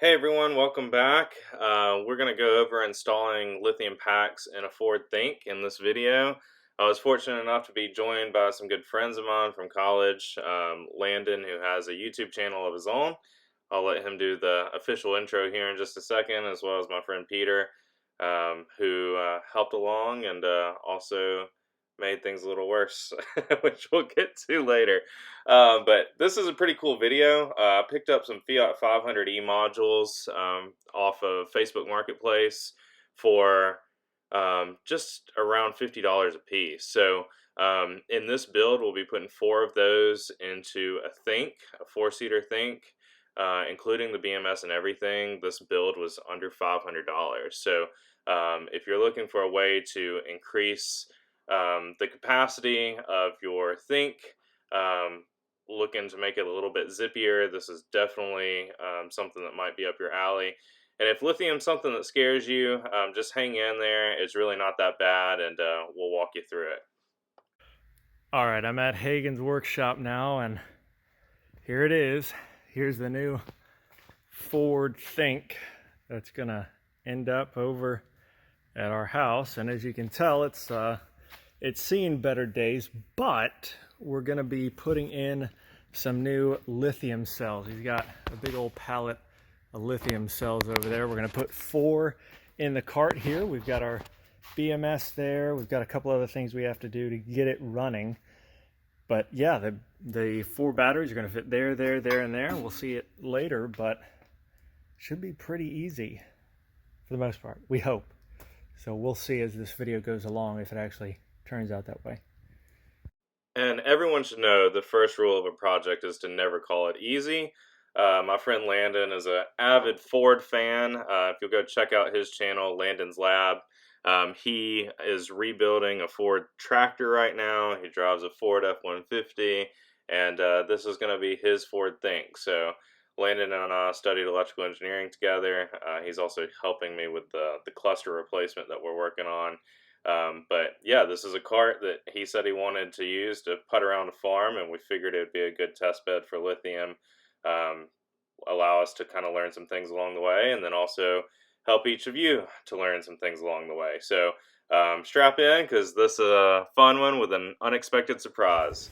Hey everyone, welcome back. We're going to go over installing lithium packs in a Ford Think in this video. I was fortunate enough to be joined by some good friends of mine from college, Landon, who has a YouTube channel of his own. I'll let him do the official intro here in just a second, as well as my friend Peter, who helped along and also made things a little worse, which we'll get to later. But this is a pretty cool video. I picked up some Fiat 500e modules off of Facebook Marketplace for just around $50 a piece. So in this build, we'll be putting 4 of those into a Think, a 4-seater Think, including the BMS and everything. This build was under $500. So if you're looking for a way to increase the capacity of your Think, looking to make it a little bit zippier, this is definitely something that might be up your alley. And if lithium's something that scares you, just hang in there. It's really not that bad, and we'll walk you through it. All right, I'm at Hagen's workshop now, and here it is. Here's the new Ford Think that's gonna end up over at our house. And as you can tell, it's seen better days, but we're gonna be putting in some new lithium cells. He's got a big old pallet of lithium cells over there. We're gonna put 4 in the cart here. We've got our BMS there. We've got a couple other things we have to do to get it running. But yeah, the 4 batteries are gonna fit there, there, there, and there. We'll see it later, but should be pretty easy for the most part, we hope. So we'll see as this video goes along if it actually turns out that way. And everyone should know the first rule of a project is to never call it easy. My friend Landon is an avid Ford fan. If you'll go check out his channel, Landon's Lab, he is rebuilding a Ford tractor right now. He drives a Ford F-150, and this is going to be his Ford Think. So Landon and I studied electrical engineering together. He's also helping me with the cluster replacement that we're working on. But yeah, this is a cart that he said he wanted to use to put around a farm, and we figured it would be a good test bed for lithium, allow us to kind of learn some things along the way, and then also help each of you to learn some things along the way. So strap in, because this is a fun one with an unexpected surprise.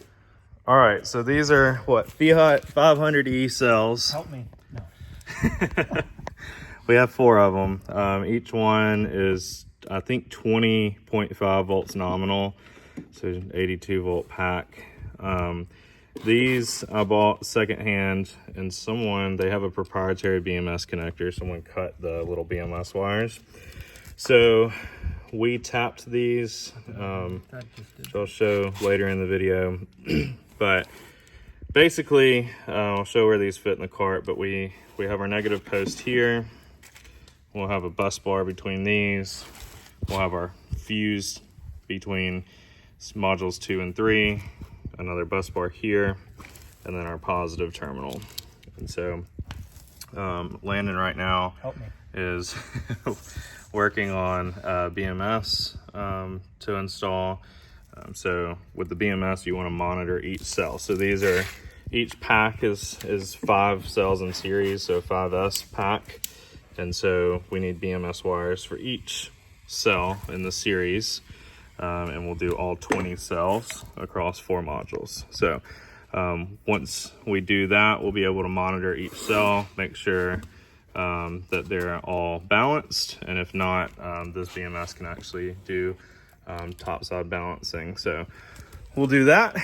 All right, so these are what, Fiat 500e cells. Help me. No. We have 4 of them. Each one is, I think, 20.5 volts nominal, so 82 volt pack. These I bought secondhand, and they have a proprietary BMS connector. Someone cut the little BMS wires. So we tapped these, which I'll show later in the video. But basically, I'll show where these fit in the cart, but we have our negative post here. We'll have a bus bar between these. We'll have our fuse between modules 2 and 3, another bus bar here, and then our positive terminal. And so Landon right now is working on BMS to install. So with the BMS, you want to monitor each cell. So each pack is 5 cells in series, so 5S pack. And so we need BMS wires for each cell in the series, and we'll do all 20 cells across 4 modules. So once we do that, we'll be able to monitor each cell, make sure that they're all balanced, and if not, this BMS can actually do topside balancing. So we'll do that.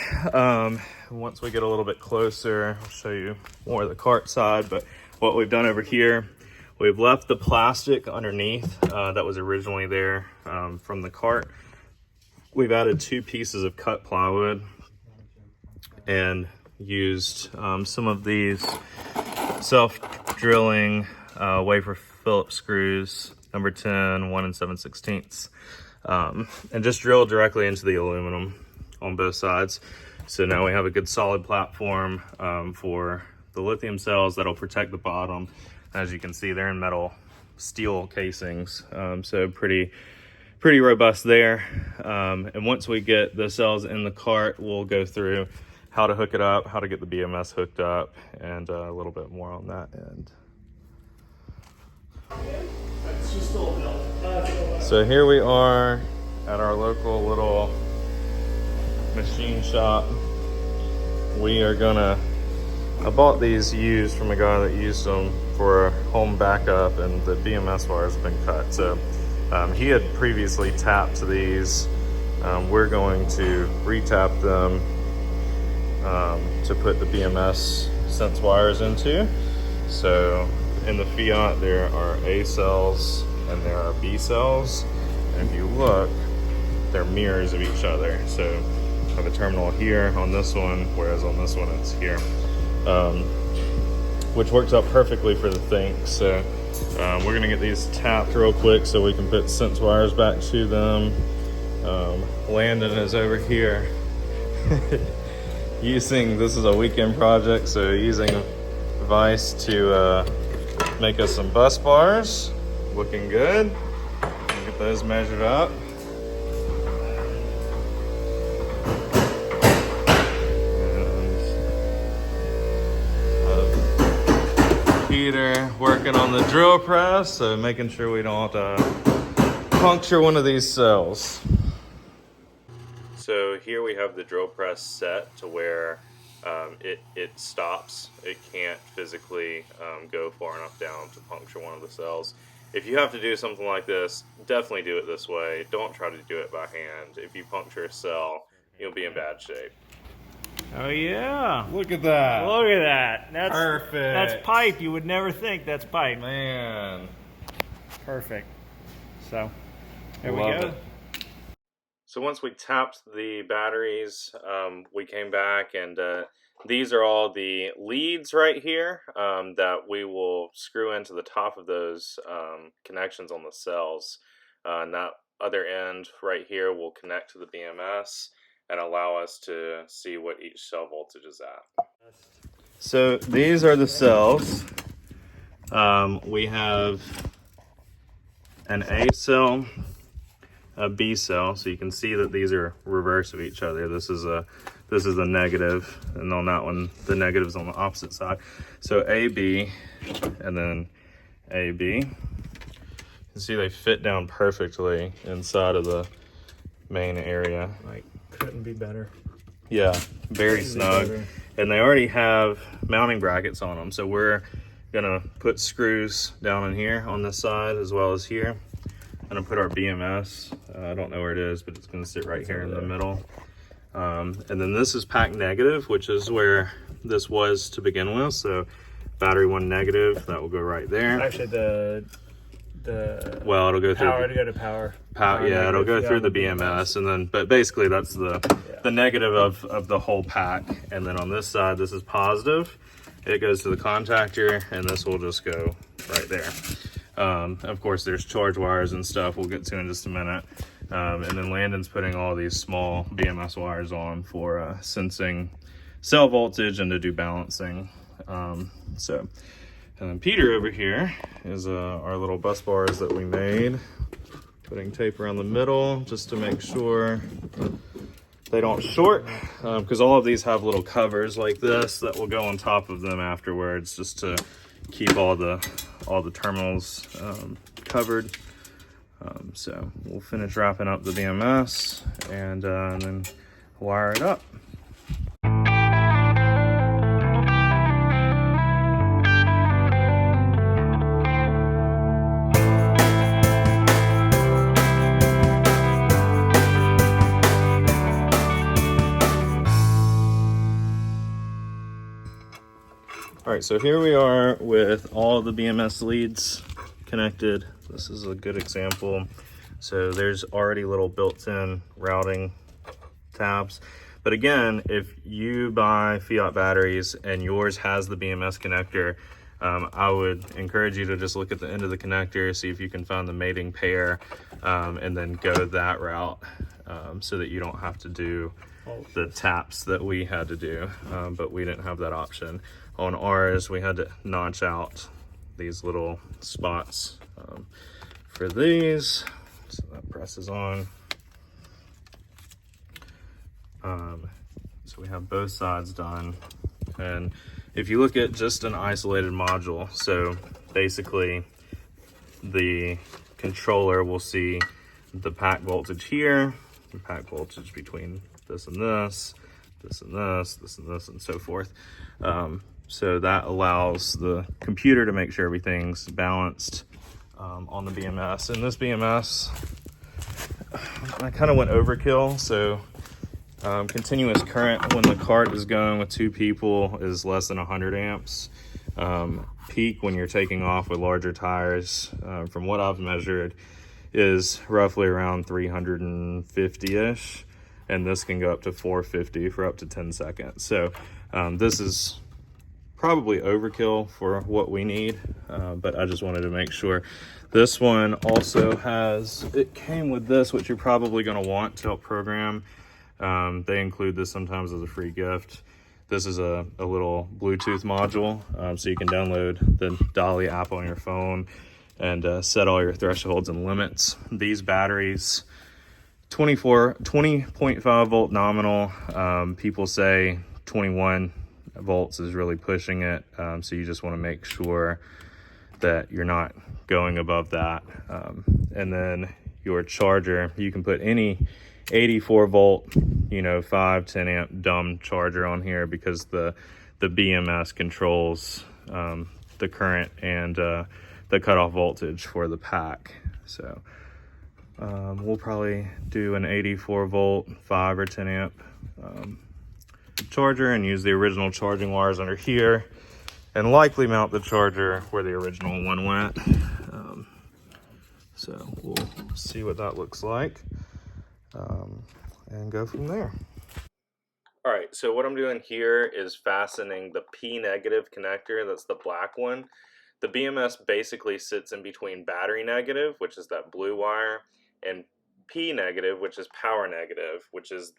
Once we get a little bit closer, I'll show you more of the cart side. But what we've done over here, we've left the plastic underneath that was originally there from the cart. We've added 2 pieces of cut plywood and used some of these self-drilling wafer Phillips screws, number 10, 1 7/16, and just drilled directly into the aluminum on both sides. So now we have a good solid platform for the lithium cells that'll protect the bottom. As you can see, they're in metal steel casings, so pretty robust there. And once we get the cells in the cart, we'll go through how to hook it up, how to get the BMS hooked up, and a little bit more on that end. So here we are at our local little machine shop. We are gonna, I bought these used from a guy that used them for a home backup, and the BMS wires have been cut. So he had previously tapped these. We're going to re-tap them to put the BMS sense wires into. So in the Fiat there are A cells and there are B cells, and if you look, they're mirrors of each other. So I have a terminal here on this one, whereas on this one it's here, which works out perfectly for the Think. So we're gonna get these tapped real quick so we can put sense wires back to them. Landon is over here using, this is a weekend project, so using Vice to make us some bus bars. Looking good. Get those measured up. And Peter working on the drill press, so making sure we don't puncture one of these cells. So here we have the drill press set to where it stops. It can't physically go far enough down to puncture one of the cells. If you have to do something like this, definitely do it this way. Don't try to do it by hand. If you puncture a cell, you'll be in bad shape. Oh yeah. Look at that. Look at that. That's perfect. That's pipe. You would never think that's pipe. Man. Perfect. So there we Love go. it. So once we tapped the batteries, we came back, and these are all the leads right here that we will screw into the top of those connections on the cells. And that other end right here will connect to the BMS and allow us to see what each cell voltage is at. So these are the cells. We have an A cell, a B cell, so you can see that these are reverse of each other. This is a negative, and on that one the negative's on the opposite side. So AB and then AB. You can see they fit down perfectly inside of the main area. Like, couldn't be better. Yeah, very snug. And they already have mounting brackets on them, so we're gonna put screws down in here on this side as well as here. I'm gonna put our BMS, I don't know where it is, but it's gonna sit right here in the middle. And then this is pack negative, which is where this was to begin with. So battery 1 negative, that will go right there. Actually, the well, it'll go through power to go to power. Yeah, it'll go through the BMS, and then, but basically that's the negative of the whole pack. And then on this side, this is positive. It goes to the contactor, and this will just go right there. Of course, there's charge wires and stuff we'll get to in just a minute. And then Landon's putting all these small BMS wires on for sensing cell voltage and to do balancing. And then Peter over here is our little bus bars that we made. Putting tape around the middle just to make sure they don't short, because all of these have little covers like this that will go on top of them afterwards, just to keep all the terminals covered. So we'll finish wrapping up the BMS and then wire it up. All right, so here we are with all the BMS leads connected. This is a good example. So there's already little built-in routing tabs. But again, if you buy Fiat batteries and yours has the BMS connector, I would encourage you to just look at the end of the connector, see if you can find the mating pair, and then go that route, so that you don't have to do the taps that we had to do, but we didn't have that option. On ours, we had to notch out these little spots for these. So that presses on. So we have both sides done. And if you look at just an isolated module, so basically the controller will see the pack voltage here, the pack voltage between this and this, this and this, this and this, and so forth. So that allows the computer to make sure everything's balanced on the BMS. And this BMS, I kind of went overkill. So continuous current when the cart is going with 2 people is less than 100 amps. Peak when you're taking off with larger tires, from what I've measured, is roughly around 350-ish. And this can go up to 450 for up to 10 seconds. So this is probably overkill for what we need, but I just wanted to make sure. This one also has, it came with this, which you're probably going to want to help program. They include this sometimes as a free gift. This is a little Bluetooth module, so you can download the Dolly app on your phone and set all your thresholds and limits. These batteries, 20.5 volt nominal. People say 21 volts is really pushing it, so you just want to make sure that you're not going above that. And then your charger, you can put any 84 volt, 5-10 amp dumb charger on here, because the BMS controls the current and the cutoff voltage for the pack. So we'll probably do an 84 volt 5 or 10 amp charger and use the original charging wires under here, and likely mount the charger where the original one went. So we'll see what that looks like and go from there. All right, so what I'm doing here is fastening the P negative connector. That's the black one. The BMS basically sits in between battery negative, which is that blue wire, and P negative, which is power negative, which is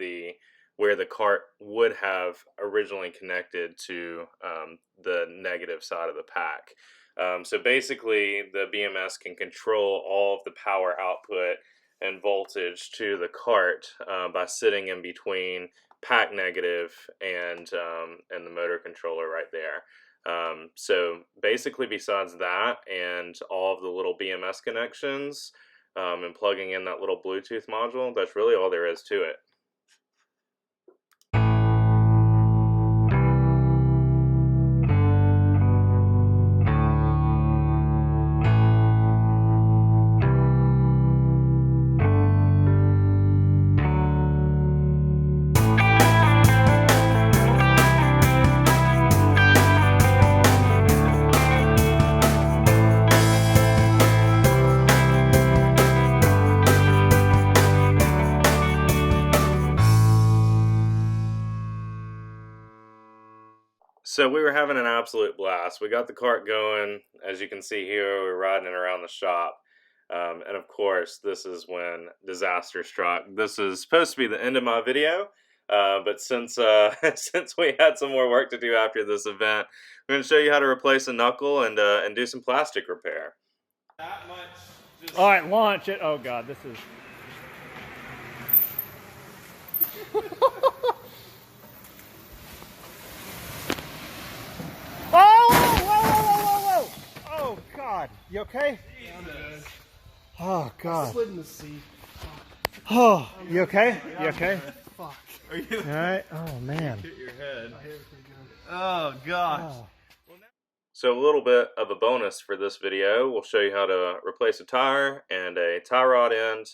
where the cart would have originally connected to the negative side of the pack. So basically, the BMS can control all of the power output and voltage to the cart by sitting in between pack negative and the motor controller right there. So basically, besides that and all of the little BMS connections and plugging in that little Bluetooth module, that's really all there is to it. So we were having an absolute blast. We got the cart going. As you can see here, we're riding it around the shop. And of course, this is when disaster struck. This is supposed to be the end of my video, but since since we had some more work to do after this event, I'm going to show you how to replace a knuckle and do some plastic repair. That much. All right, launch it. Oh God, this is. Oh God, you okay? Oh God. I slid in the seat. Oh, you okay? You okay? Fuck. Are you? All right. Oh man. Hit your head. I hit it pretty good. Oh gosh. Oh. So a little bit of a bonus for this video, we'll show you how to replace a tire and a tie rod end,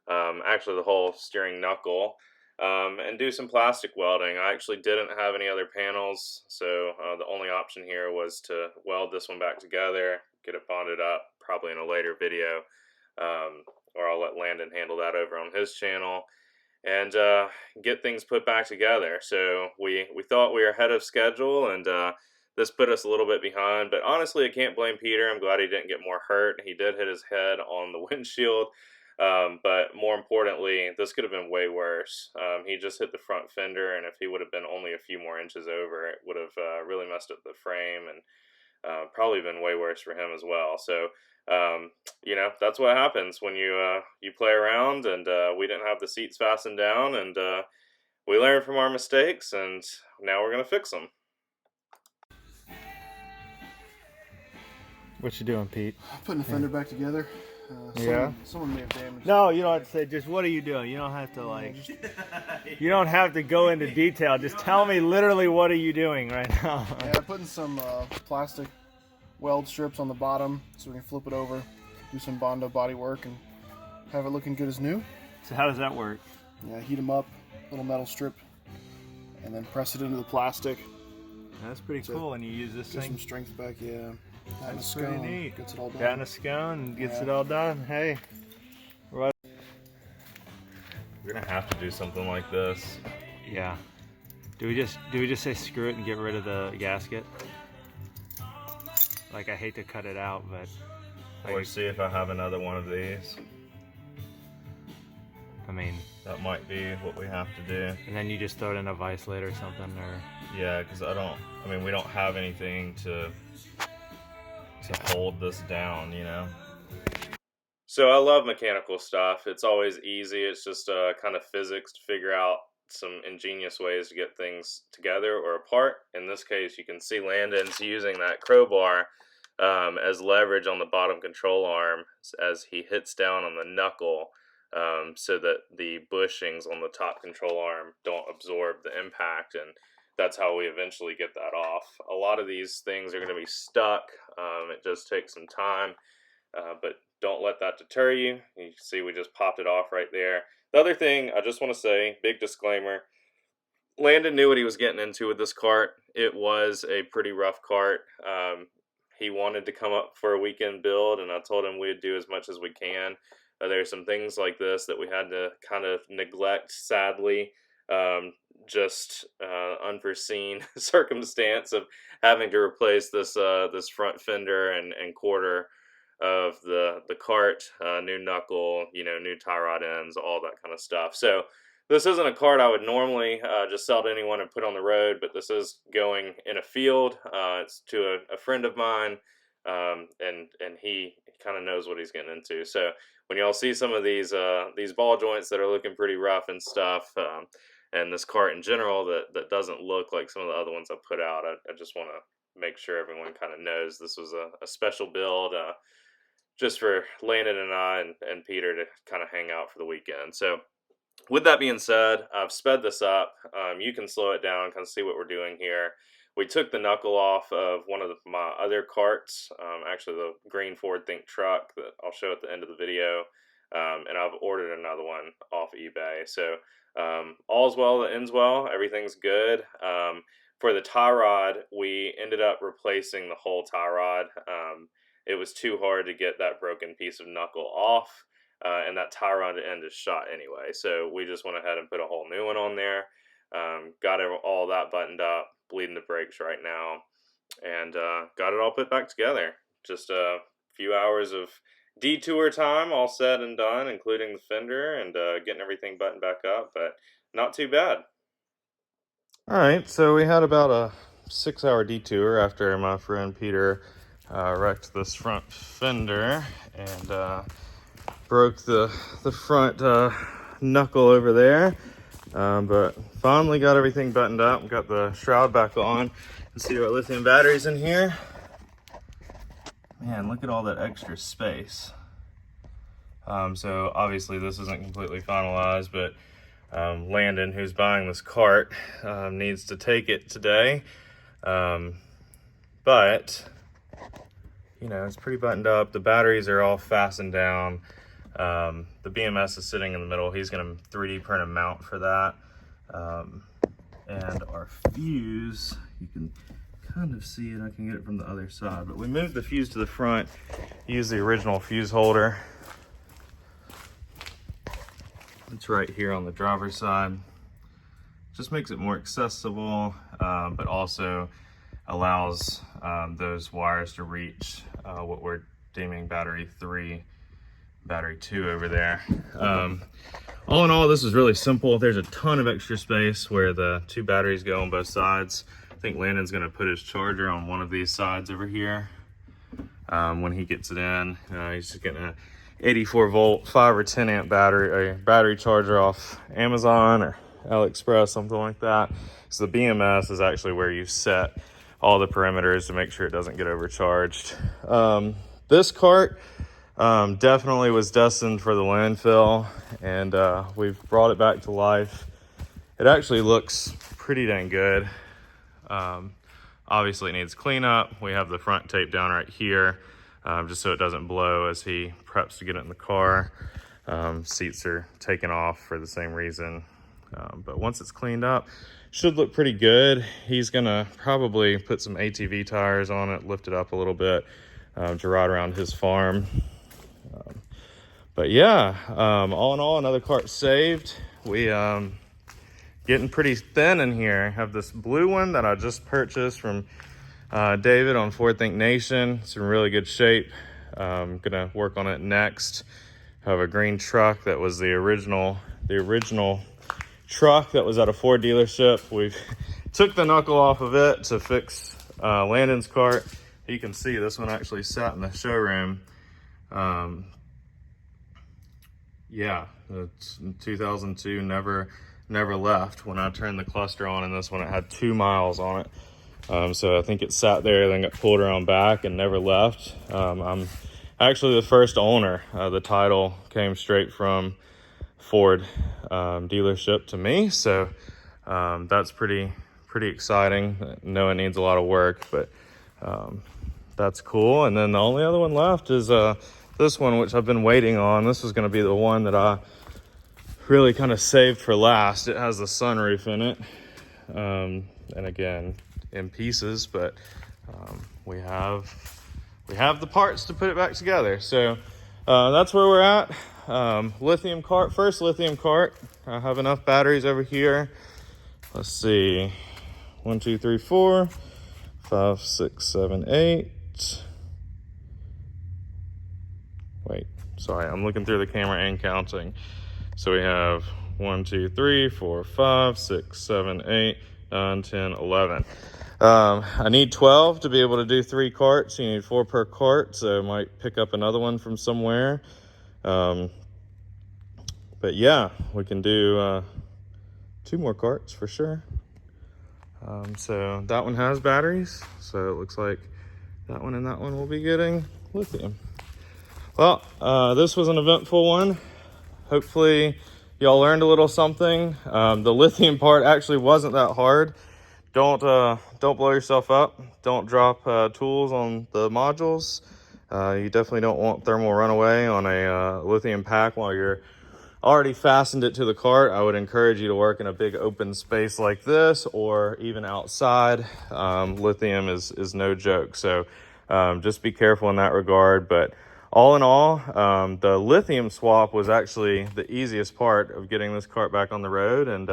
actually the whole steering knuckle, and do some plastic welding. I actually didn't have any other panels, so the only option here was to weld this one back together, get it bonded up, probably in a later video, or I'll let Landon handle that over on his channel, and get things put back together. So we thought we were ahead of schedule, and this put us a little bit behind, but honestly, I can't blame Peter. I'm glad he didn't get more hurt. He did hit his head on the windshield, but more importantly, this could have been way worse. He just hit the front fender, and if he would have been only a few more inches over, it would have really messed up the frame and probably been way worse for him as well. So, that's what happens when you play around, and we didn't have the seats fastened down, and we learned from our mistakes, and now we're going to fix them. What you doing, Pete? Putting the fender back together. Yeah. Someone may have damaged. No, you don't have to say just what are you doing. You don't have to like. You don't have to go into detail. Just tell me literally what are you doing right now. Yeah, I'm putting some plastic weld strips on the bottom so we can flip it over, do some Bondo body work, and have it looking good as new. So how does that work? Yeah, heat them up, little metal strip, and then press it into the plastic. That's pretty cool. And you use this Get thing. some strength back, yeah. That's pretty neat. Gets it all done. Got in a scone and gets Yeah. it all done. Hey. Right. We're gonna have to do something like this. Yeah. Do we just say screw it and get rid of the gasket? Like I hate to cut it out, but Or see if I have another one of these. I mean, That might be what we have to do. and then you just throw it in a vice lid or something, or Yeah, because we don't have anything to hold this down, you know? So I love mechanical stuff. It's always easy. It's just kind of physics to figure out some ingenious ways to get things together or apart. In this case, you can see Landon's using that crowbar as leverage on the bottom control arm as he hits down on the knuckle so that the bushings on the top control arm don't absorb the impact, and that's how we eventually get that off. A lot of these things are going to be stuck. It just takes some time, but don't let that deter you. You can see we just popped it off right there. The other thing I just want to say, big disclaimer, Landon knew what he was getting into with this cart. It was a pretty rough cart. He wanted to come up for a weekend build, and I told him we'd do as much as we can. There's some things like this that we had to kind of neglect, sadly. Just unforeseen circumstance of having to replace this front fender and quarter of the cart, new knuckle, new tie rod ends, all that kind of stuff. So this isn't a cart I would normally just sell to anyone and put on the road, but this is going in a field. It's to a friend of mine, and he kind of knows what he's getting into. So when y'all see some of these ball joints that are looking pretty rough and stuff, and this cart in general that doesn't look like some of the other ones I put out, I just want to make sure everyone kind of knows this was a special build just for Landon and I and Peter to kind of hang out for the weekend. So with that being said, I've sped this up. You can slow it down, kind of see what we're doing here. We took the knuckle off of one of my other carts, actually the green Ford Think truck that I'll show at the end of the video, and I've ordered another one off eBay. So all's well that ends well, everything's good. For the tie rod, we ended up replacing the whole tie rod. It was too hard to get that broken piece of knuckle off, and that tie rod end is shot anyway. So we just went ahead and put a whole new one on there. Got all that buttoned up, bleeding the brakes right now, and got it all put back together. Just a few hours of detour time, all said and done, including the fender and getting everything buttoned back up, but not too bad. All right, so we had about a 6-hour detour after my friend Peter wrecked this front fender and broke the front knuckle over there. But finally got everything buttoned up, got the shroud back on. Let's see what lithium batteries in here. Man, look at all that extra space. So obviously this isn't completely finalized, but Landon, who's buying this cart, needs to take it today. But it's pretty buttoned up. The batteries are all fastened down. The BMS is sitting in the middle. He's going to 3D print a mount for that. And our fuse, you can kind of see it. I can get it from the other side. But we moved the fuse to the front, used the original fuse holder. It's right here on the driver's side. Just makes it more accessible, but also allows those wires to reach what we're deeming battery 3, battery 2 over there. All in all, this is really simple. There's a ton of extra space where the 2 batteries go on both sides. I think Landon's gonna put his charger on one of these sides over here. When he gets it in, he's just getting a 84 volt, 5 or 10 amp battery charger off Amazon or AliExpress, something like that. So the BMS is actually where you set all the perimeters to make sure it doesn't get overcharged. This cart, definitely was destined for the landfill, and we've brought it back to life. It actually looks pretty dang good. Obviously it needs cleanup. We have the front tape down right here, just so it doesn't blow as he preps to get it in the car. Seats are taken off for the same reason. But once it's cleaned up, should look pretty good. He's gonna probably put some ATV tires on it, lift it up a little bit to ride around his farm. But yeah, all in all, another cart saved. We getting pretty thin in here. I have this blue one that I just purchased from David on Ford Think Nation. It's in really good shape. Gonna work on it next. I have a green truck that was the original truck that was at a Ford dealership. We've took the knuckle off of it to fix Landon's cart. You can see this one actually sat in the showroom. Yeah, it's 2002, never left. When I turned the cluster on in this one, it had 2 miles on it. So I think it sat there, then got pulled around back and never left. I'm actually the first owner. The title came straight from Ford dealership to me. So that's pretty exciting. I know it needs a lot of work, but that's cool. And then the only other one left is this one, which I've been waiting on. This was gonna be the one that I really kind of saved for last. It has the sunroof in it. And again, in pieces, but we have the parts to put it back together. So that's where we're at. Lithium cart, first lithium cart. I have enough batteries over here. Let's see, 1, 2, 3, 4, 5, 6, 7, 8. Wait, sorry, I'm looking through the camera and counting. So we have 1, 2, 3, 4, 5, 6, 7, 8, 9, 10, 11. I need 12 to be able to do 3 carts. You need 4 per cart, so I might pick up another one from somewhere. But yeah, we can do 2 more carts for sure. So that one has batteries, so it looks like that one and that one will be getting lithium. Well, this was an eventful one. Hopefully y'all learned a little something. The lithium part actually wasn't that hard. Don't blow yourself up. Don't drop tools on the modules. You definitely don't want thermal runaway on a lithium pack while you're already fastened it to the cart. I would encourage you to work in a big open space like this, or even outside. Lithium is no joke. So just be careful in that regard. But all in all, the lithium swap was actually the easiest part of getting this cart back on the road, and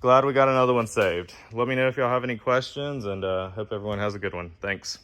glad we got another one saved. Let me know if y'all have any questions, and hope everyone has a good one. Thanks.